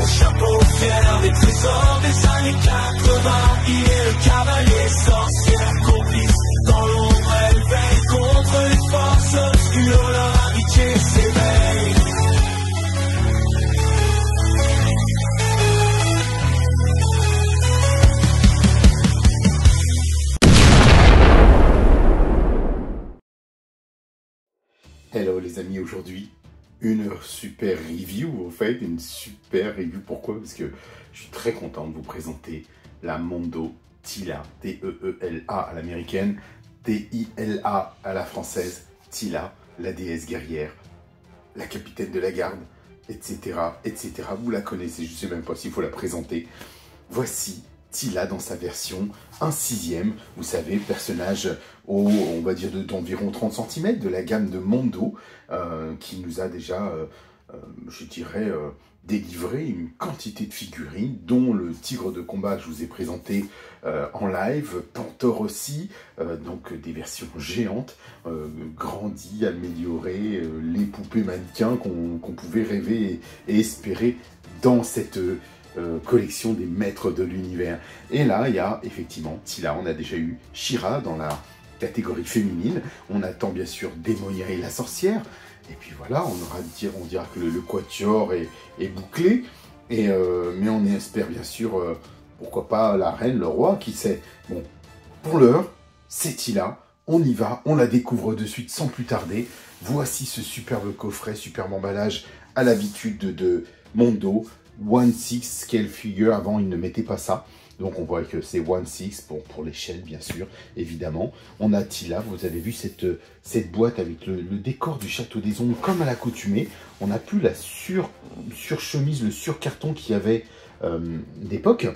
chapeau fier, les trésors des années 80. Il est le cavalier sorcière, complice dans l'ombre, elle veille contre les forces obscures, leur amitié s'éveille. Hello les amis, aujourd'hui une super review, au fait, une super review. Pourquoi? Parce que je suis très content de vous présenter la Mondo Tila, T-E-E-L-A à l'américaine, T-I-L-A à la française, Tila, la déesse guerrière, la capitaine de la garde, etc., etc. Vous la connaissez, je ne sais même pas s'il faut la présenter. Voici Tila dans sa version 1/6, vous savez, personnage on va dire d'environ 30 cm de la gamme de Mondo, qui nous a déjà, je dirais, délivré une quantité de figurines, dont le tigre de combat que je vous ai présenté en live, Pantor aussi, donc des versions géantes, grandies, améliorées, les poupées mannequins qu'on pouvait rêver et espérer dans cette collection des maîtres de l'univers. Et là, il y a effectivement Tila. On a déjà eu She-Ra dans la catégorie féminine. On attend bien sûr Démonia et la sorcière. Et puis voilà, on dira que le quatuor est bouclé. Et, mais on espère bien sûr, pourquoi pas la reine, le roi, qui sait. Bon, pour l'heure, c'est Tila. On y va, on la découvre de suite sans plus tarder. Voici ce superbe coffret, superbe emballage à l'habitude de Mondo. 1/6 scale figure, avant ils ne mettaient pas ça, donc on voit que c'est 1/6 pour l'échelle bien sûr, évidemment. On a Tila, vous avez vu cette boîte avec le décor du Château des Ombres comme à l'accoutumée. On n'a plus la surchemise, le surcarton qu'il y avait d'époque,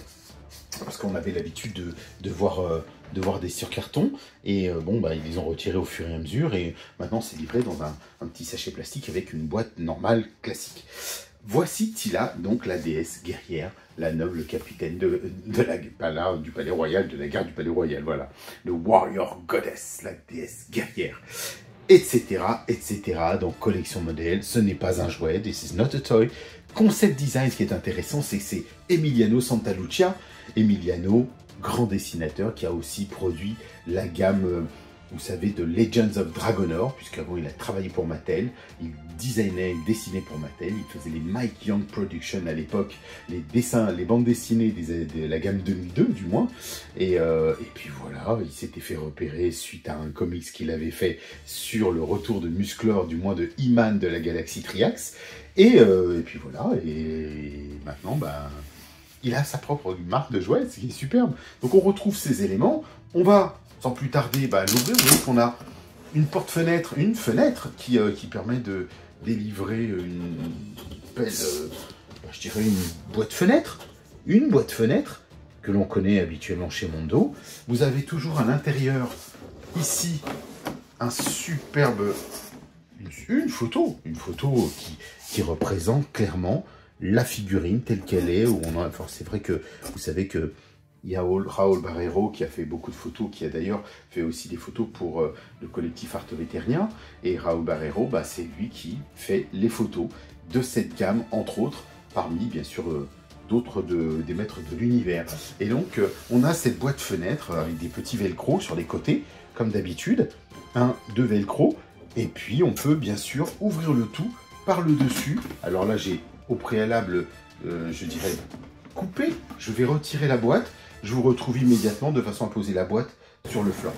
parce qu'on avait l'habitude de voir des surcartons, et bon, bah, ils les ont retirés au fur et à mesure, et maintenant c'est livré dans un petit sachet plastique avec une boîte normale, classique. Voici Tila, donc la déesse guerrière, la noble capitaine du palais royal, de la garde du palais royal, voilà. Le warrior goddess, la déesse guerrière, etc., etc. Donc collection modèle, ce n'est pas un jouet, this is not a toy. Concept design, ce qui est intéressant, c'est que c'est Emiliano Santalucia. Emiliano, grand dessinateur, qui a aussi produit la gamme, vous savez, de Legends of Dragonor, puisqu'avant il a travaillé pour Mattel, il designait, il dessinait pour Mattel, il faisait les Mike Young Productions à l'époque, les bandes dessinées de la gamme 2002 du moins, et puis voilà, il s'était fait repérer suite à un comics qu'il avait fait sur le retour de Musclor, du moins de He-Man de la galaxie Triax, et puis voilà, et maintenant, ben, il a sa propre marque de jouets, ce qui est superbe. Donc on retrouve ces éléments, on va sans plus tarder l'ouvrir. Vous voyez qu'on a une porte-fenêtre, une fenêtre qui permet de délivrer une belle, je dirais une boîte-fenêtre. Une boîte-fenêtre que l'on connaît habituellement chez Mondo. Vous avez toujours à l'intérieur, ici, un superbe, une photo qui représente clairement la figurine telle qu'elle est. C'est vrai que vous savez que il y a Raúl Barreiro qui a fait beaucoup de photos, qui a d'ailleurs fait aussi des photos pour le collectif Arte Veternia. Et Raúl Barreiro, c'est lui qui fait les photos de cette gamme, entre autres, parmi bien sûr d'autres des maîtres de l'univers. Et donc on a cette boîte fenêtre avec des petits velcro sur les côtés, comme d'habitude, deux velcro. Et puis on peut bien sûr ouvrir le tout par le dessus. Alors là j'ai au préalable, je dirais, coupé. Je vais retirer la boîte. Je vous retrouve immédiatement de façon à poser la boîte sur le flanc.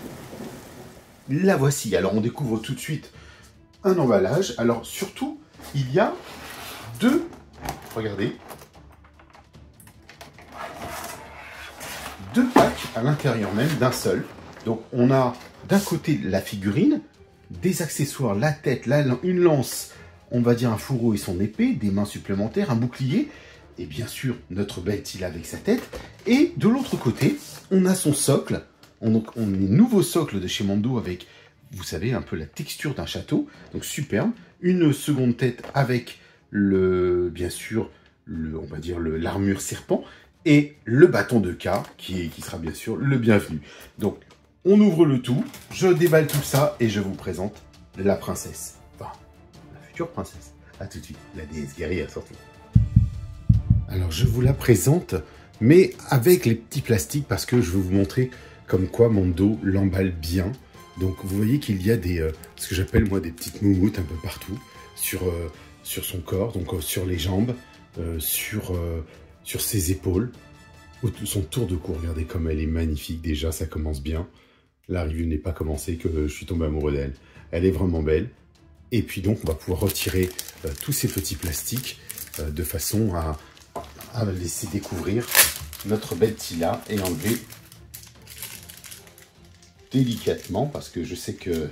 La voici. Alors on découvre tout de suite un emballage. Alors surtout, il y a regardez, deux packs à l'intérieur même d'un seul. Donc on a d'un côté la figurine, des accessoires, la tête, une lance, on va dire un fourreau et son épée, des mains supplémentaires, un bouclier, et bien sûr notre belle Tila avec sa tête. Et de l'autre côté, on a son socle. On est nouveau socle de chez Mondo avec, vous savez, un peu la texture d'un château. Donc superbe. Une seconde tête avec bien sûr, on va dire l'armure serpent. Et le bâton de K qui sera bien sûr le bienvenu. Donc on ouvre le tout, je déballe tout ça et je vous présente la princesse. Enfin, la future princesse. A tout de suite, la déesse guerrière surtout. Alors je vous la présente, mais avec les petits plastiques parce que je veux vous montrer comme quoi Mondo l'emballe bien. Donc vous voyez qu'il y a des, ce que j'appelle moi des petites moumoutes un peu partout sur son corps, donc sur les jambes, sur ses épaules, son tour de cou. Regardez comme elle est magnifique déjà, ça commence bien. La review n'est pas commencée que je suis tombé amoureux d'elle. Elle est vraiment belle. Et puis donc on va pouvoir retirer tous ces petits plastiques de façon à laisser découvrir notre belle Tila et enlever délicatement parce que je sais que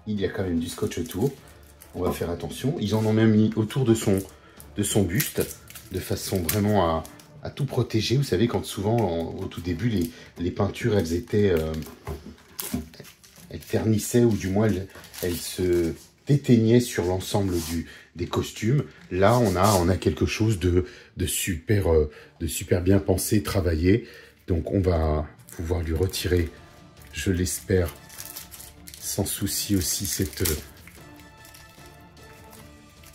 il y a quand même du scotch autour. On va faire attention. Ils en ont même mis autour de son buste de façon vraiment à tout protéger. Vous savez, quand souvent au tout début les peintures elles étaient elles ternissaient ou du moins elles se déteignaient sur l'ensemble des costumes. Là, on a quelque chose de super bien pensé, travaillé. Donc, on va pouvoir lui retirer, je l'espère, sans souci aussi,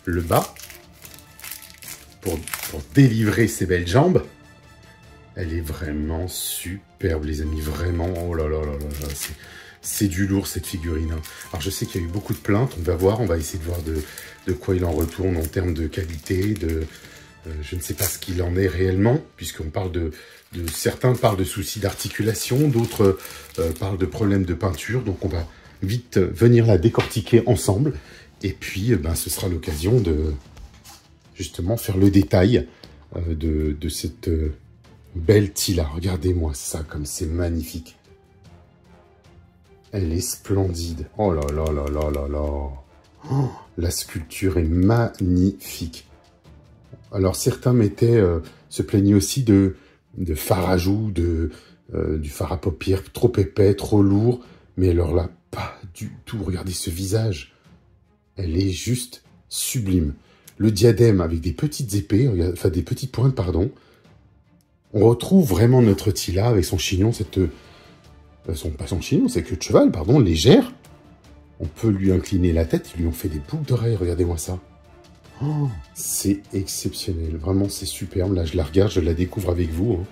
le bas pour délivrer ses belles jambes. Elle est vraiment superbe, les amis. Vraiment, oh là là là là, c'est du lourd cette figurine. Alors je sais qu'il y a eu beaucoup de plaintes, on va voir, on va essayer de voir de quoi il en retourne en termes de qualité, je ne sais pas ce qu'il en est réellement, puisqu'on parle certains parlent de soucis d'articulation, d'autres parlent de problèmes de peinture, donc on va vite venir la décortiquer ensemble, et puis ce sera l'occasion de justement faire le détail de cette belle Tila. Regardez-moi ça, comme c'est magnifique. Elle est splendide. Oh là là là là là là. Oh, la sculpture est magnifique. Alors certains se plaignaient aussi de fard à joues, du fard à paupières trop épais, trop lourd. Mais alors là, pas du tout. Regardez ce visage. Elle est juste sublime. Le diadème avec des petites épées, enfin des petites pointes, pardon. On retrouve vraiment notre Tila avec son chignon, pas son chignon, c'est queue de cheval, pardon, légère. On peut lui incliner la tête, ils lui ont fait des boucles d'oreilles, regardez-moi ça. Oh, c'est exceptionnel, vraiment c'est superbe. Là je la regarde, je la découvre avec vous. Hein.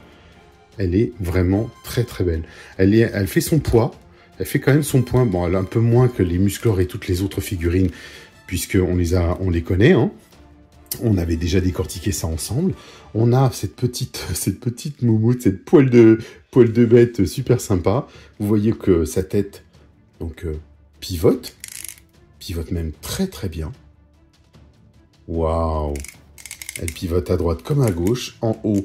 Elle est vraiment très très belle. Elle fait son poids, elle fait quand même son poids. Bon, elle a un peu moins que les Musclor et toutes les autres figurines, puisqu'on les connaît. Hein. On avait déjà décortiqué ça ensemble. On a cette petite moumoute, cette poil de bête super sympa. Vous voyez que sa tête donc pivote même très très bien. Waouh! Elle pivote à droite comme à gauche, en haut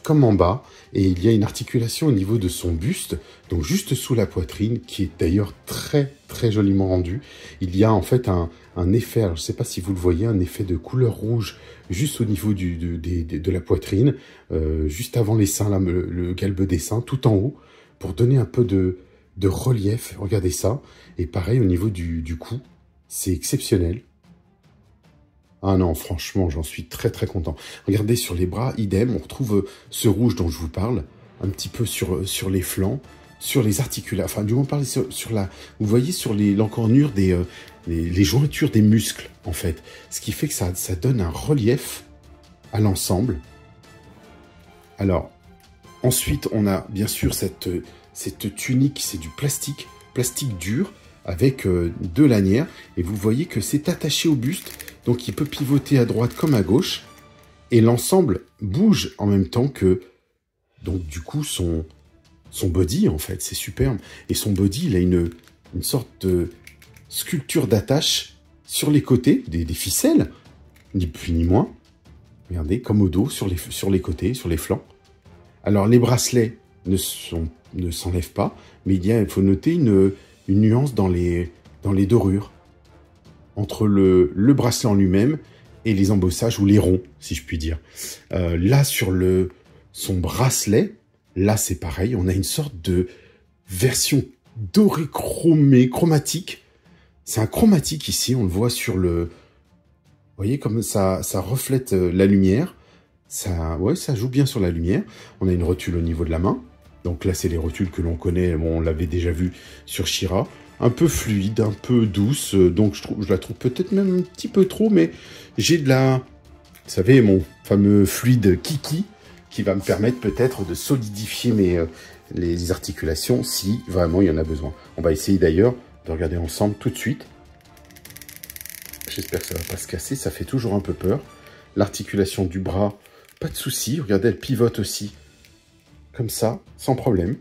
comme en bas. Et il y a une articulation au niveau de son buste, donc juste sous la poitrine, qui est d'ailleurs très très joliment rendue. Il y a en fait un effet, alors je ne sais pas si vous le voyez, un effet de couleur rouge juste au niveau de la poitrine, juste avant les seins, là, le galbe des seins, tout en haut, pour donner un peu de relief. Regardez ça. Et pareil au niveau du cou, c'est exceptionnel. Ah non, franchement, j'en suis très très content. Regardez sur les bras, idem, on retrouve ce rouge dont je vous parle, un petit peu sur les flancs, sur les articulations, enfin du moins parler sur la... Vous voyez sur l'encornure les jointures des muscles, en fait. Ce qui fait que ça donne un relief à l'ensemble. Alors, ensuite, on a bien sûr cette tunique, c'est du plastique dur, avec deux lanières, et vous voyez que c'est attaché au buste, donc il peut pivoter à droite comme à gauche, et l'ensemble bouge en même temps que, donc du coup, son body, en fait, c'est superbe, et son body, il a une sorte de sculpture d'attache sur les côtés, des ficelles, ni plus ni moins, regardez, comme au dos, sur les côtés, sur les flancs. Alors les bracelets ne s'enlèvent pas, mais il faut noter une nuance dans les dorures, entre le bracelet en lui-même et les embossage ou les ronds, si je puis dire. Là, sur son bracelet, là, c'est pareil. On a une sorte de version dorée chromatique. C'est un chromatique ici, on le voit sur le... Vous voyez comme ça reflète la lumière. Ça joue bien sur la lumière. On a une rotule au niveau de la main. Donc là, c'est les rotules que l'on connaît. Bon, on l'avait déjà vu sur She-Ra. un peu fluide, un peu douce. Donc je la trouve peut-être même un petit peu trop, mais j'ai de la... Vous savez, mon fameux fluide Kiki, qui va me permettre peut-être de solidifier les articulations si vraiment il y en a besoin. On va essayer d'ailleurs de regarder ensemble tout de suite. J'espère que ça ne va pas se casser, ça fait toujours un peu peur. L'articulation du bras, pas de souci. Regardez, elle pivote aussi, comme ça, sans problème.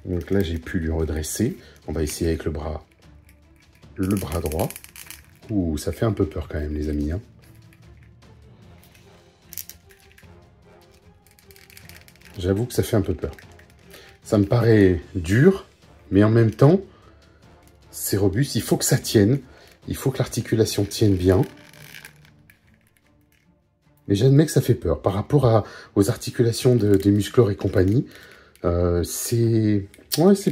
Donc là, j'ai pu lui redresser. On va essayer avec le bras droit. Ouh, ça fait un peu peur quand même, les amis, hein. J'avoue que ça fait un peu peur. Ça me paraît dur, mais en même temps, c'est robuste. Il faut que ça tienne. Il faut que l'articulation tienne bien. Mais j'admets que ça fait peur. Par rapport aux articulations des musclores et compagnie, c'est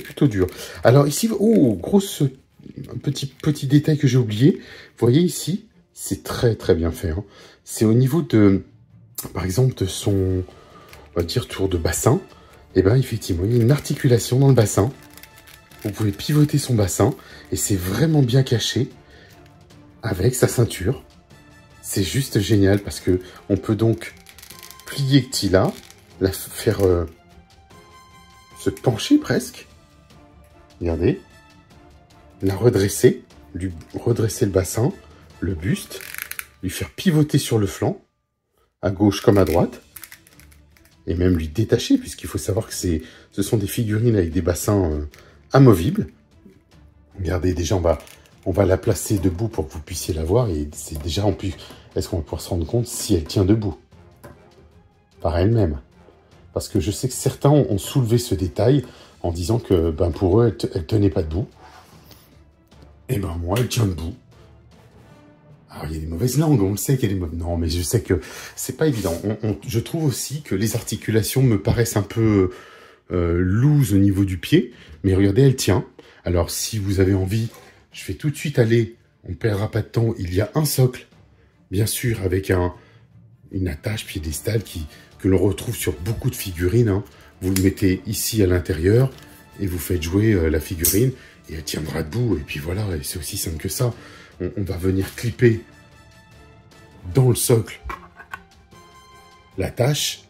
plutôt dur. Alors ici, oh, un petit détail que j'ai oublié. Vous voyez ici, c'est très très bien fait, hein. C'est au niveau par exemple, de son... on va dire tour de bassin, et bien effectivement, il y a une articulation dans le bassin. Vous pouvez pivoter son bassin, et c'est vraiment bien caché avec sa ceinture. C'est juste génial, parce que on peut donc plier Tila, la faire se pencher presque. Regardez. La redresser, lui redresser le bassin, le buste, lui faire pivoter sur le flanc, à gauche comme à droite. Et même lui détacher, puisqu'il faut savoir que ce sont des figurines avec des bassins amovibles. Regardez, déjà, on va la placer debout pour que vous puissiez la voir. Et c'est déjà, en plus, est-ce qu'on va pouvoir se rendre compte si elle tient debout par elle-même? Parce que je sais que certains ont soulevé ce détail en disant que pour eux, elle tenait pas debout. Et moi, elle tient debout. Alors, il y a des mauvaises langues, on le sait qu'il y a des mauvaises... Non, mais je sais que c'est pas évident. Je trouve aussi que les articulations me paraissent un peu loose au niveau du pied. Mais regardez, elle tient. Alors, si vous avez envie, je vais tout de suite aller. On ne perdra pas de temps. Il y a un socle, bien sûr, avec une attache piédestale que l'on retrouve sur beaucoup de figurines, hein. Vous le mettez ici à l'intérieur et vous faites jouer la figurine. Et elle tiendra debout. Et puis voilà, c'est aussi simple que ça. On va venir clipper dans le socle l'attache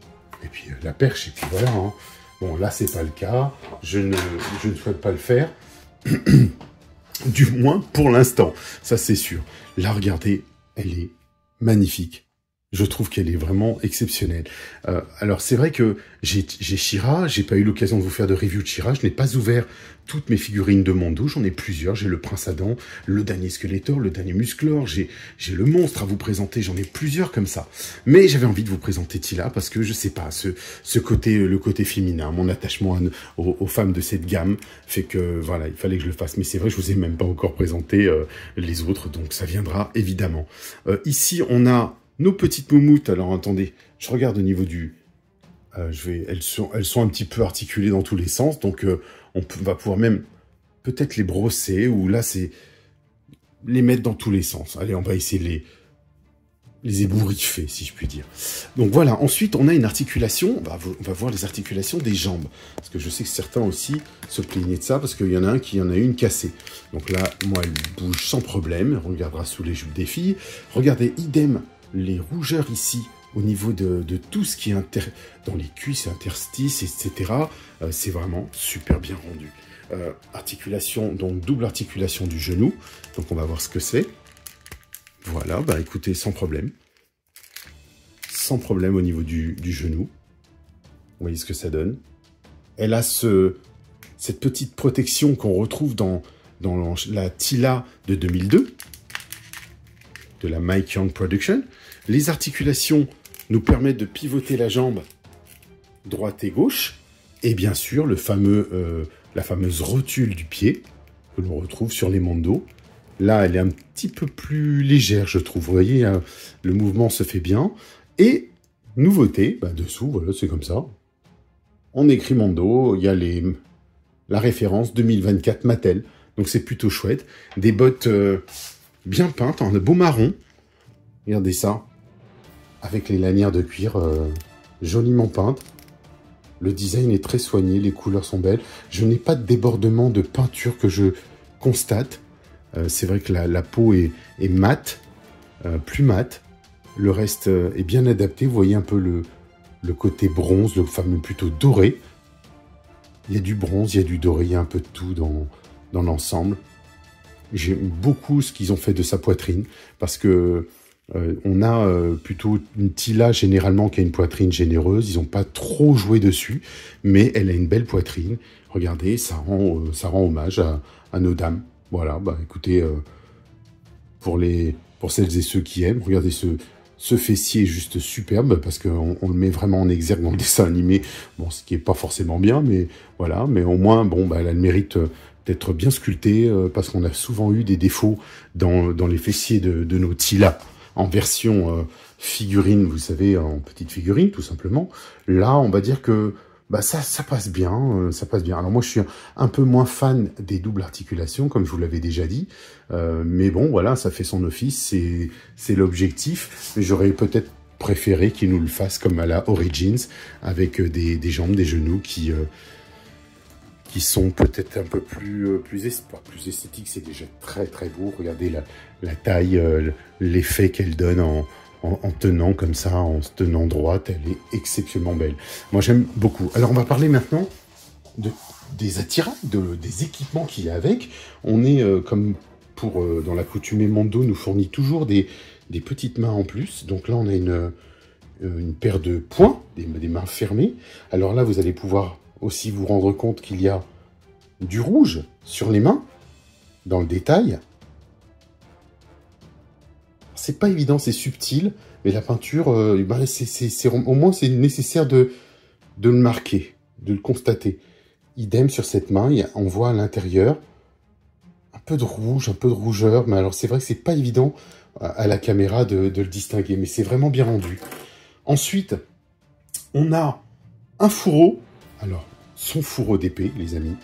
et puis la perche, et puis voilà, hein. Bon, là, c'est pas le cas. Je ne souhaite pas le faire. Du moins, pour l'instant. Ça, c'est sûr. Là, regardez, elle est magnifique. Je trouve qu'elle est vraiment exceptionnelle. Alors, c'est vrai que j'ai She-Ra, j'ai pas eu l'occasion de vous faire de review de She-Ra, je n'ai pas ouvert toutes mes figurines de Mondo, j'en ai plusieurs, j'ai le Prince Adam, le dernier Skeletor, le dernier Musclor, j'ai le monstre à vous présenter, j'en ai plusieurs comme ça. Mais j'avais envie de vous présenter Tila parce que, je sais pas, le côté féminin, mon attachement aux femmes de cette gamme fait que, voilà, il fallait que je le fasse. Mais c'est vrai, je vous ai même pas encore présenté les autres, donc ça viendra évidemment. Ici, on a nos petites moumoutes. Alors attendez, je regarde au niveau du... elles sont un petit peu articulées dans tous les sens, donc on va pouvoir même peut-être les brosser, ou là c'est les mettre dans tous les sens. Allez, on va essayer de les ébouriffer, si je puis dire. Donc voilà, ensuite on a une articulation, on va voir les articulations des jambes, parce que je sais que certains aussi se plaignaient de ça, parce qu'il y en a un qui en a une cassée. Donc là, moi, elle bouge sans problème, on regardera sous les jupes des filles. Regardez, idem, les rougeurs ici, au niveau de tout ce qui est dans les cuisses, interstices, etc. C'est vraiment super bien rendu. Articulation, donc double articulation du genou. Donc on va voir ce que c'est. Voilà, écoutez, sans problème. Sans problème au niveau du genou. Vous voyez ce que ça donne. Elle a cette petite protection qu'on retrouve dans la Tila de 2002, de la Mike Young Production. Les articulations nous permettent de pivoter la jambe droite et gauche. Et bien sûr, la fameuse rotule du pied que l'on retrouve sur les Mondo. Là, elle est un petit peu plus légère, je trouve. Vous voyez, hein, le mouvement se fait bien. Et, nouveauté, dessous, voilà, c'est comme ça. On écrit Mondo, il y a la référence 2024 Mattel. Donc, c'est plutôt chouette. Des bottes bien peintes, en beau marron. Regardez ça. Avec les lanières de cuir joliment peintes. Le design est très soigné, les couleurs sont belles. Je n'ai pas de débordement de peinture que je constate. C'est vrai que la peau est mate, plus mate. Le reste est bien adapté. Vous voyez un peu le côté bronze, le fameux plutôt doré. Il y a du bronze, il y a du doré, il y a un peu de tout dans l'ensemble. J'aime beaucoup ce qu'ils ont fait de sa poitrine parce que on a plutôt une Tila généralement qui a une poitrine généreuse. Ils n'ont pas trop joué dessus, mais elle a une belle poitrine. Regardez, ça rend hommage à nos dames. Voilà, bah écoutez, pour celles et ceux qui aiment, regardez ce fessier est juste superbe parce qu'on le met vraiment en exergue dans le dessin animé. Bon, ce qui est pas forcément bien, mais voilà. Mais au moins, bon, bah, elle a le mérite d'être bien sculptée parce qu'on a souvent eu des défauts dans les fessiers de nos Tila en version figurine, vous savez, en petite figurine, tout simplement. Là, on va dire que bah ça passe bien, ça passe bien. Alors moi, je suis un peu moins fan des doubles articulations, comme je vous l'avais déjà dit. Mais bon, voilà, ça fait son office, c'est l'objectif. Mais j'aurais peut-être préféré qu'ils nous le fassent comme à la Origins, avec des jambes, des genoux qui sont peut-être un peu plus esthétiques. C'est déjà très très beau. Regardez la taille, l'effet qu'elle donne en tenant comme ça, en se tenant droite, elle est exceptionnellement belle. Moi, j'aime beaucoup. Alors, on va parler maintenant des attirails, des équipements qu'il y a avec. On est, comme pour dans l'accoutumée Mondo, nous fournit toujours des petites mains en plus. Donc là, on a une paire de poings, des mains fermées. Alors là, vous allez pouvoir aussi vous rendre compte qu'il y a du rouge sur les mains, dans le détail. C'est pas évident, c'est subtil, mais la peinture, au moins c'est nécessaire de le marquer, de le constater. Idem sur cette main, on voit à l'intérieur un peu de rouge, un peu de rougeur, mais alors c'est vrai que c'est pas évident à la caméra de le distinguer, mais c'est vraiment bien rendu. Ensuite, on a un fourreau. Alors, son fourreau d'épée, les amis,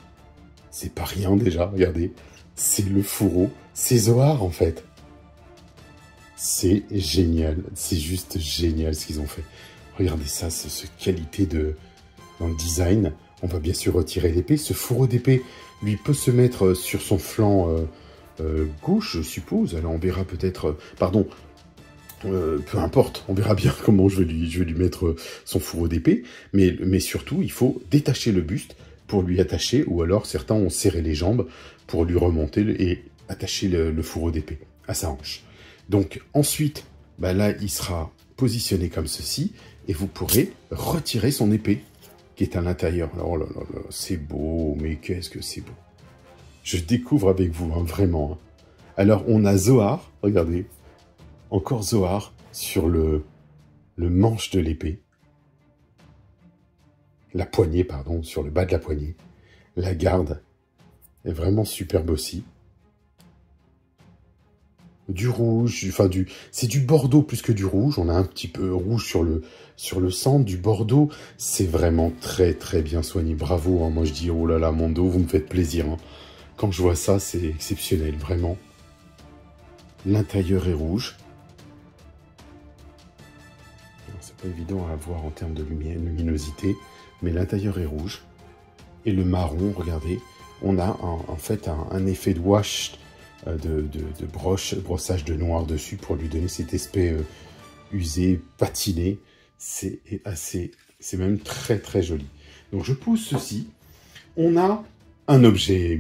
c'est pas rien déjà, regardez. C'est le fourreau, c'est Zohar en fait. C'est génial, c'est juste génial ce qu'ils ont fait. Regardez ça, cette qualité dans le design. On va bien sûr retirer l'épée. Ce fourreau d'épée, lui, peut se mettre sur son flanc gauche, je suppose. Alors on verra peut-être... pardon, peu importe, on verra bien comment je vais lui mettre son fourreau d'épée. Mais surtout, il faut détacher le buste pour lui attacher, ou alors certains ont serré les jambes pour lui remonter et attacher le fourreau d'épée à sa hanche. Donc ensuite, bah là, il sera positionné comme ceci, et vous pourrez retirer son épée, qui est à l'intérieur. Oh là là là, c'est beau, mais qu'est-ce que c'est beau. Je découvre avec vous, hein, vraiment. Hein. Alors, on a Zohar, regardez, encore Zohar, sur le manche de l'épée. La poignée, pardon, sur le bas de la poignée. La garde est vraiment superbe aussi. Du rouge, enfin c'est du bordeaux plus que du rouge. On a un petit peu rouge sur le centre, du bordeaux. C'est vraiment très très bien soigné. Bravo, hein. Moi je dis oh là là, Mondo, vous me faites plaisir. Hein. Quand je vois ça, c'est exceptionnel, vraiment. L'intérieur est rouge. C'est pas évident à voir en termes de luminosité, mais l'intérieur est rouge. Et le marron, regardez, on a en fait un effet de wash. De brossage de noir dessus pour lui donner cet aspect usé, patiné. C'est même très très joli. Donc je pose ceci. On a un objet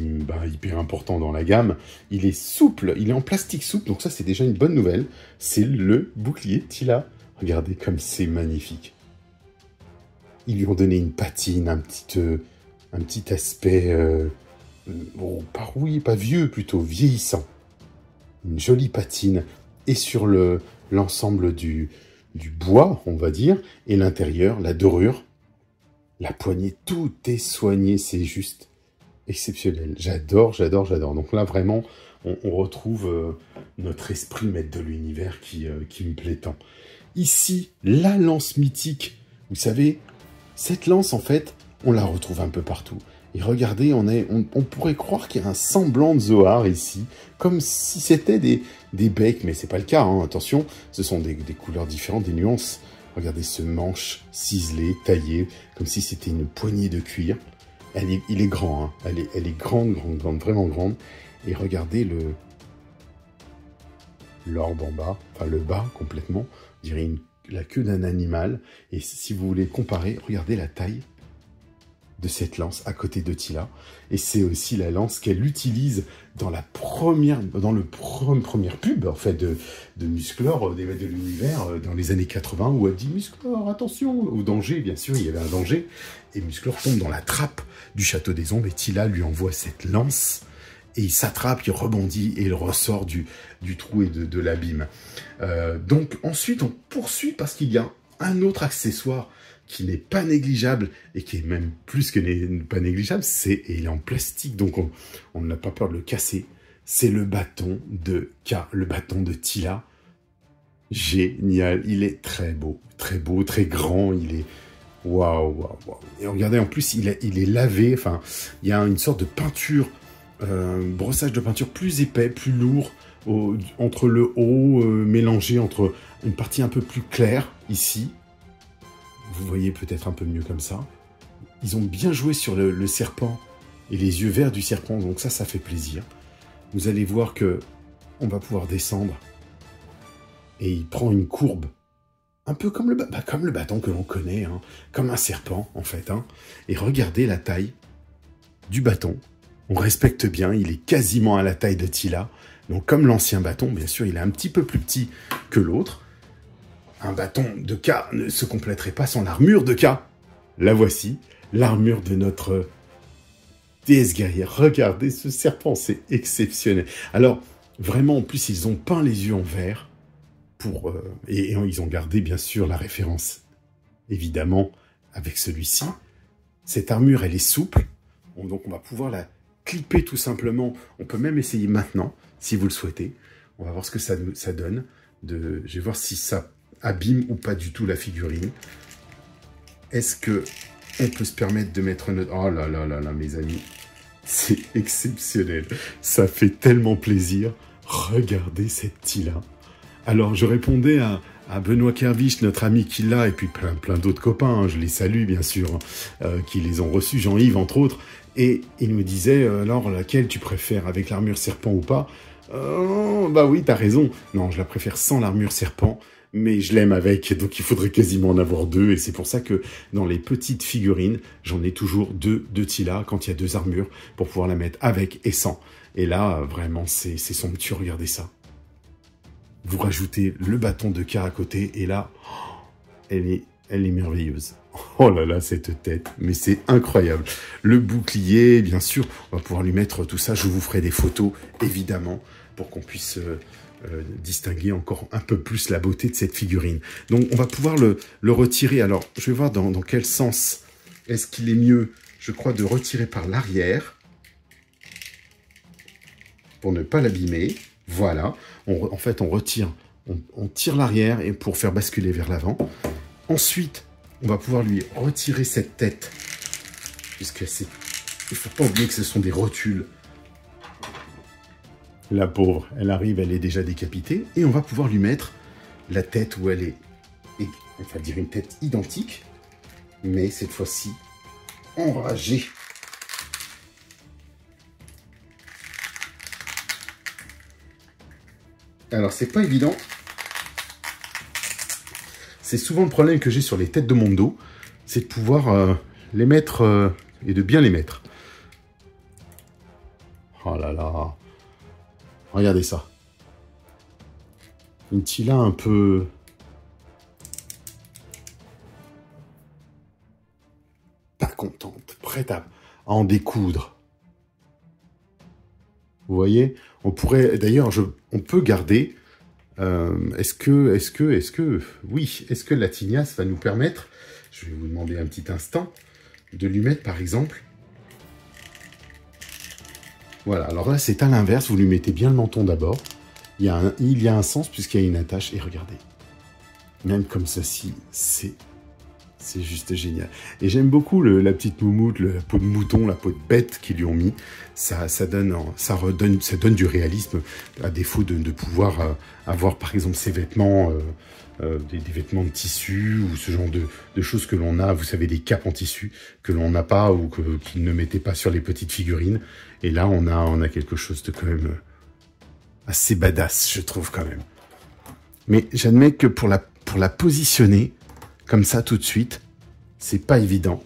hyper important dans la gamme. Il est souple, il est en plastique souple, donc ça c'est déjà une bonne nouvelle. C'est le bouclier Tila. Regardez comme c'est magnifique. Ils lui ont donné une patine, un petit aspect... bon, pas vieux, plutôt vieillissant. Une jolie patine. Et sur l'ensemble du bois, on va dire, et l'intérieur, la dorure, la poignée, tout est soigné, c'est juste exceptionnel. J'adore, j'adore, j'adore. Donc là, vraiment, on retrouve notre esprit maître de l'univers qui me plaît tant. Ici, la lance mythique. Vous savez, cette lance, en fait, on la retrouve un peu partout. Et regardez, on pourrait croire qu'il y a un semblant de Zohar ici, comme si c'était des becs, mais c'est pas le cas, hein, attention, ce sont des couleurs différentes, des nuances Regardez ce manche ciselé, taillé, comme si c'était une poignée de cuir. Il est grand, hein. Elle est grande, vraiment grande. Et regardez l'orbe en bas, enfin le bas complètement, on dirait la queue d'un animal. Et si vous voulez comparer, regardez la taille de cette lance à côté de Tila. Et c'est aussi la lance qu'elle utilise dans la première pub en fait de Musclor, des Maîtres de l'Univers, dans les années 80, où elle dit « Musclor, attention !» Au danger, bien sûr, il y avait un danger. Et Musclor tombe dans la trappe du Château des Ombres, et Tila lui envoie cette lance, et il s'attrape, il rebondit, et il ressort du trou et de l'abîme. Donc ensuite, on poursuit, parce qu'il y a un autre accessoire qui n'est pas négligeable, et qui est même plus que pas négligeable, et il est en plastique, donc on n'a pas peur de le casser. C'est le bâton de Tila. Génial, il est très beau, très grand, il est... Waouh. Et regardez, en plus, il est lavé, enfin, il y a une sorte de peinture, brossage de peinture plus épais, plus lourd, entre le haut, mélangé entre une partie un peu plus claire, ici. Vous voyez peut-être un peu mieux comme ça. Ils ont bien joué sur le serpent et les yeux verts du serpent, donc ça fait plaisir. Vous allez voir que on va pouvoir descendre et il prend une courbe, un peu comme le bâton que l'on connaît, hein, comme un serpent en fait. Hein. Et regardez la taille du bâton. On respecte bien, il est quasiment à la taille de Tila. Donc comme l'ancien bâton, bien sûr, il est un petit peu plus petit que l'autre. Un bâton de K ne se compléterait pas sans l'armure de K. La voici, l'armure de notre déesse guerrière. Regardez ce serpent, c'est exceptionnel. Alors, vraiment, en plus, ils ont peint les yeux en vert. Et ils ont gardé, bien sûr, la référence, évidemment, avec celui-ci. Cette armure, elle est souple. Donc, on va pouvoir la clipper tout simplement. On peut même essayer maintenant, si vous le souhaitez. On va voir ce que ça donne. Je vais voir si ça abîme ou pas du tout la figurine. Est-ce que on peut se permettre de mettre notre... Oh là là là là, mes amis. C'est exceptionnel. Ça fait tellement plaisir. Regardez cette Tila. Alors, je répondais à Benoît Kervich, notre ami qui l'a, et puis plein d'autres copains, hein, je les salue bien sûr, qui les ont reçus, Jean-Yves entre autres, et il me disait, alors laquelle tu préfères, avec l'armure serpent ou pas? Bah oui, t'as raison. Non, je la préfère sans l'armure serpent, mais je l'aime avec, donc il faudrait quasiment en avoir deux, et c'est pour ça que dans les petites figurines, j'en ai toujours deux de Tila, quand il y a deux armures, pour pouvoir la mettre avec et sans. Et là, vraiment, c'est somptueux, regardez ça. Vous rajoutez le bâton de K à côté, et là, elle est merveilleuse. Oh là là, cette tête, mais c'est incroyable. Le bouclier, bien sûr, on va pouvoir lui mettre tout ça. Je vous ferai des photos, évidemment, pour qu'on puisse distinguer encore un peu plus la beauté de cette figurine. Donc, on va pouvoir le retirer. Alors, je vais voir dans quel sens est-ce qu'il est mieux, je crois, de retirer par l'arrière, pour ne pas l'abîmer. Voilà, en fait, on retire, on tire l'arrière et pour faire basculer vers l'avant. Ensuite, on va pouvoir lui retirer cette tête, puisque il ne faut pas oublier que ce sont des rotules. La pauvre, elle arrive, elle est déjà décapitée, et on va pouvoir lui mettre la tête où elle est, on va dire une tête identique, mais cette fois-ci enragée. Alors, c'est pas évident. C'est souvent le problème que j'ai sur les têtes de mon dos, c'est de pouvoir les mettre et de bien les mettre. Oh là là. Regardez ça. Une Tila un peu... pas contente, prête à en découdre. Vous voyez, on pourrait, d'ailleurs, on peut garder, est-ce que la tignasse va nous permettre, je vais vous demander un petit instant, de lui mettre par exemple, voilà, alors là c'est à l'inverse, vous lui mettez bien le menton d'abord, il y a un sens puisqu'il y a une attache, et regardez, même comme ceci, c'est C'est juste génial. Et j'aime beaucoup la petite moumoute, la peau de mouton, la peau de bête qu'ils lui ont mis. Ça donne du réalisme, à défaut de pouvoir avoir par exemple ces vêtements, des vêtements de tissu ou ce genre de choses que l'on a. Vous savez, des capes en tissu que l'on n'a pas ou qu'ils ne mettaient pas sur les petites figurines. Et là, on a quelque chose de quand même assez badass, je trouve quand même. Mais j'admets que pour la positionner comme ça tout de suite, c'est pas évident.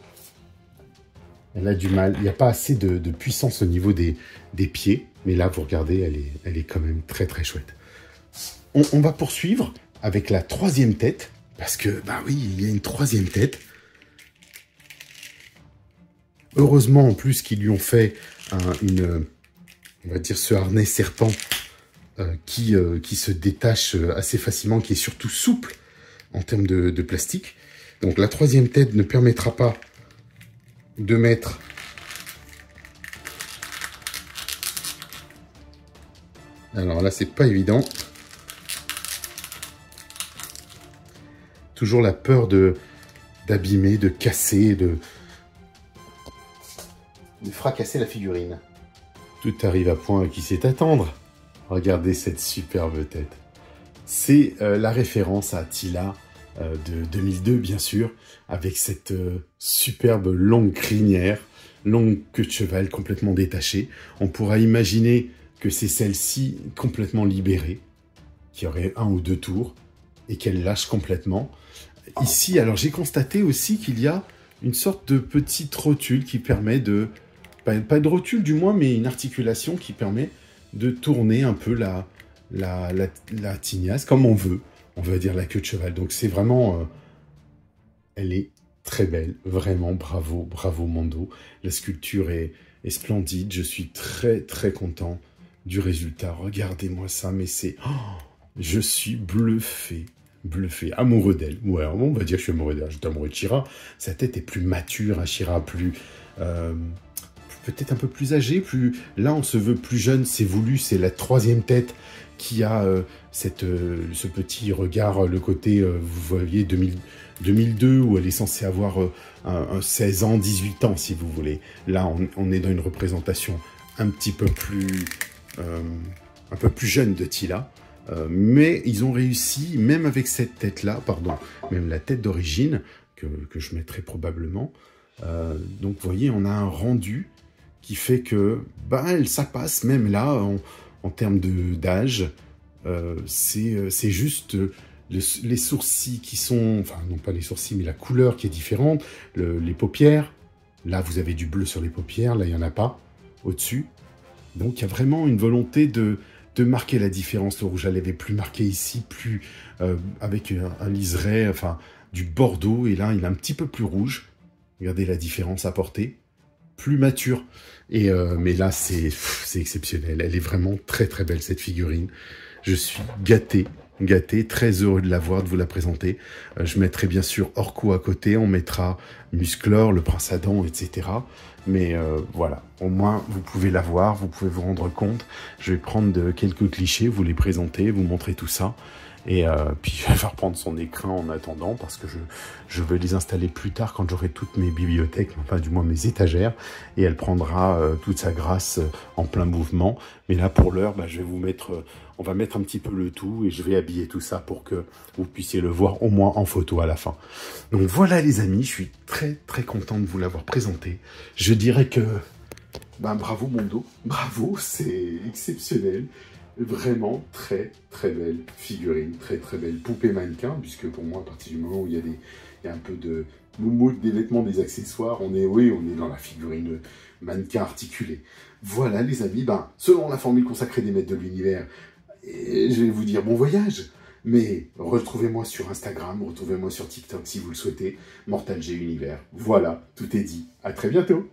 Elle a du mal. Il n'y a pas assez de puissance au niveau des pieds. Mais là, vous regardez, elle est quand même très très chouette. On va poursuivre avec la troisième tête. Parce que, bah oui, il y a une troisième tête. Heureusement, en plus, qu'ils lui ont fait on va dire, ce harnais serpent qui se détache assez facilement, qui est surtout souple en termes de plastique. Donc la troisième tête ne permettra pas de mettre alors là c'est pas évident, toujours la peur d'abîmer, de casser, de fracasser la figurine. Tout arrive à point qui sait attendre. Regardez cette superbe tête. C'est la référence à Tila de 2002, bien sûr, avec cette superbe longue crinière, longue queue de cheval complètement détachée. On pourra imaginer que c'est celle-ci complètement libérée, qui aurait 1 ou 2 tours, et qu'elle lâche complètement. Ici, alors j'ai constaté aussi qu'il y a une sorte de petite rotule qui permet de... Pas de rotule du moins, mais une articulation qui permet de tourner un peu la tignasse comme on veut. On va dire la queue de cheval. Donc c'est vraiment... elle est très belle. Vraiment, bravo, bravo Mondo. La sculpture est splendide. Je suis très, très content du résultat. Regardez-moi ça, mais c'est... Oh, je suis bluffé. Bluffé. Amoureux d'elle. Ouais, on va dire que je suis amoureux d'elle. Je suis amoureux de She-Ra. Sa tête est plus mature, hein, She-Ra, plus... peut-être un peu plus âgée, là on se veut plus jeune, c'est voulu, c'est la troisième tête qui a ce petit regard, le côté, vous voyez, 2002, où elle est censée avoir 16 ans, 18 ans, si vous voulez. Là, on est dans une représentation un petit peu plus, un peu plus jeune de Tila. Mais ils ont réussi, même avec cette tête-là, pardon, même la tête d'origine, que je mettrai probablement. Donc, vous voyez, on a un rendu qui fait que ça passe même là en termes d'âge. C'est juste les sourcils qui sont... Enfin, non pas les sourcils, mais la couleur qui est différente. Les paupières. Là, vous avez du bleu sur les paupières. Là, il n'y en a pas au-dessus. Donc, il y a vraiment une volonté de marquer la différence. Le rouge à lèvres est plus marqué ici, plus avec un liseré, enfin, du bordeaux. Et là, il est un petit peu plus rouge. Regardez la différence apportée. Plus mature. Mais là, c'est exceptionnel. Elle est vraiment très très belle, cette figurine. Je suis gâté, très heureux de la voir, de vous la présenter. Je mettrai bien sûr Orko à côté, on mettra Musclor, le prince Adam, etc. Mais voilà, au moins vous pouvez la voir, vous pouvez vous rendre compte. Je vais prendre quelques clichés, vous les présenter, vous montrer tout ça. Et puis je vais reprendre son écran en attendant parce que je vais les installer plus tard quand j'aurai toutes mes bibliothèques, enfin du moins mes étagères, et elle prendra toute sa grâce en plein mouvement. Mais là pour l'heure, je vais vous mettre, on va mettre un petit peu le tout et je vais habiller tout ça pour que vous puissiez le voir au moins en photo à la fin. Donc voilà les amis, je suis très très content de vous l'avoir présenté. Je dirais que bravo Mondo, bravo, c'est exceptionnel. Vraiment très très belle figurine, très très belle poupée mannequin, puisque pour moi à partir du moment où il y a un peu de moumoute, des vêtements, des accessoires, on est dans la figurine mannequin articulée. Voilà les amis, selon la formule consacrée des maîtres de l'univers, je vais vous dire bon voyage, mais retrouvez-moi sur Instagram, retrouvez-moi sur TikTok si vous le souhaitez, Mortal G Univers. Voilà, tout est dit, à très bientôt.